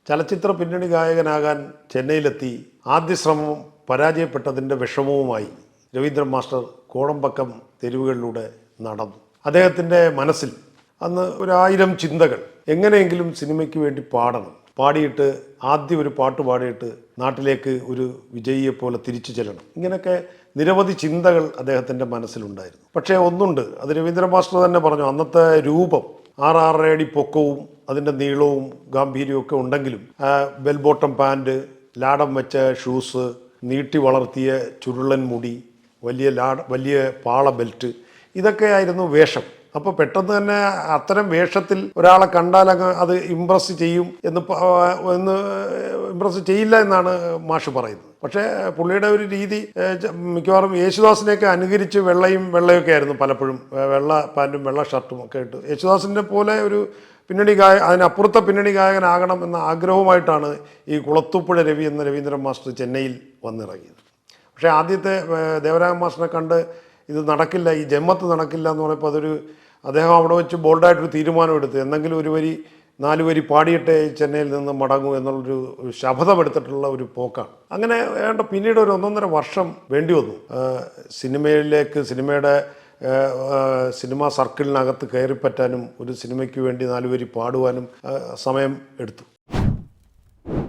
ചലച്ചിത്ര പിന്നണി ഗായകനാകാൻ ചെന്നൈയിലെത്തി ആദ്യ ശ്രമം പരാജയപ്പെട്ടതിൻ്റെ വിഷമവുമായി രവീന്ദ്രൻ മാസ്റ്റർ കോടമ്പക്കം തെരുവുകളിലൂടെ നടന്നു. അദ്ദേഹത്തിൻ്റെ മനസ്സിൽ അന്ന് 1000 ചിന്തകൾ. എങ്ങനെയെങ്കിലും സിനിമയ്ക്ക് വേണ്ടി പാടണം, പാടിയിട്ട് ആദ്യം ഒരു പാട്ട് പാടിയിട്ട് നാട്ടിലേക്ക് ഒരു വിജയിയെപ്പോലെ തിരിച്ചു ചെല്ലണം. ഇങ്ങനെയൊക്കെ നിരവധി ചിന്തകൾ അദ്ദേഹത്തിൻ്റെ മനസ്സിലുണ്ടായിരുന്നു. പക്ഷേ ഒന്നുണ്ട്, അത് രവീന്ദ്രൻ മാസ്റ്റർ തന്നെ പറഞ്ഞു, അന്നത്തെ രൂപം 6-6.5 അടി പൊക്കവും അതിൻ്റെ നീളവും ഗാംഭീര്യവും ഒക്കെ ഉണ്ടെങ്കിലും ബെൽ ബോട്ടം പാൻറ്, ലാടം വെച്ച ഷൂസ്, നീട്ടി വളർത്തിയ ചുരുളൻ മുടി, വലിയ പാള ബെൽറ്റ്, ഇതൊക്കെയായിരുന്നു വേഷം. അപ്പോൾ പെട്ടെന്ന് തന്നെ അത്തരം വേഷത്തിൽ ഒരാളെ കണ്ടാൽ അത് ഇമ്പ്രസ് ചെയ്യും എന്ന് ഇമ്പ്രസ് ചെയ്യില്ല എന്നാണ് മാഷ് പറയുന്നത്. പക്ഷേ പുള്ളിയുടെ ഒരു രീതി മിക്കവാറും യേശുദാസിനെയൊക്കെ അനുകരിച്ച് വെള്ളയൊക്കെ ആയിരുന്നു പലപ്പോഴും. വെള്ള പാൻറ്റും വെള്ള ഷർട്ടും ഒക്കെ ഇട്ട് യേശുദാസിനെ പോലെ ഒരു അതിനപ്പുറത്തെ പിന്നണി ഗായകനാകണം എന്ന ആഗ്രഹവുമായിട്ടാണ് ഈ കുളത്തൂപ്പുഴ രവി എന്ന രവീന്ദ്രൻ മാസ്റ്റർ ചെന്നൈയിൽ വന്നിറങ്ങിയത്. പക്ഷേ ആദ്യത്തെ ദേവരാജൻ മാസ്റ്ററിനെ കണ്ട് ഇത് നടക്കില്ല, ഈ ജന്മത്ത് നടക്കില്ല എന്ന് പറഞ്ഞപ്പോൾ അദ്ദേഹം അവിടെ വെച്ച് ബോൾഡായിട്ടൊരു തീരുമാനമെടുത്ത് എന്തെങ്കിലും 4 വരി പാടിയിട്ടേ ചെന്നൈയിൽ നിന്ന് മടങ്ങൂ എന്നുള്ളൊരു ശപഥമെടുത്തിട്ടുള്ള ഒരു പോക്കാണ്. അങ്ങനെ പിന്നീട് ഒരു 1.5 വർഷം വേണ്ടി വന്നു സിനിമയുടെ സിനിമാ സർക്കിളിനകത്ത് കയറിപ്പറ്റാനും ഒരു സിനിമയ്ക്ക് വേണ്ടി 4 വരി പാടുവാനും സമയം എടുത്തു.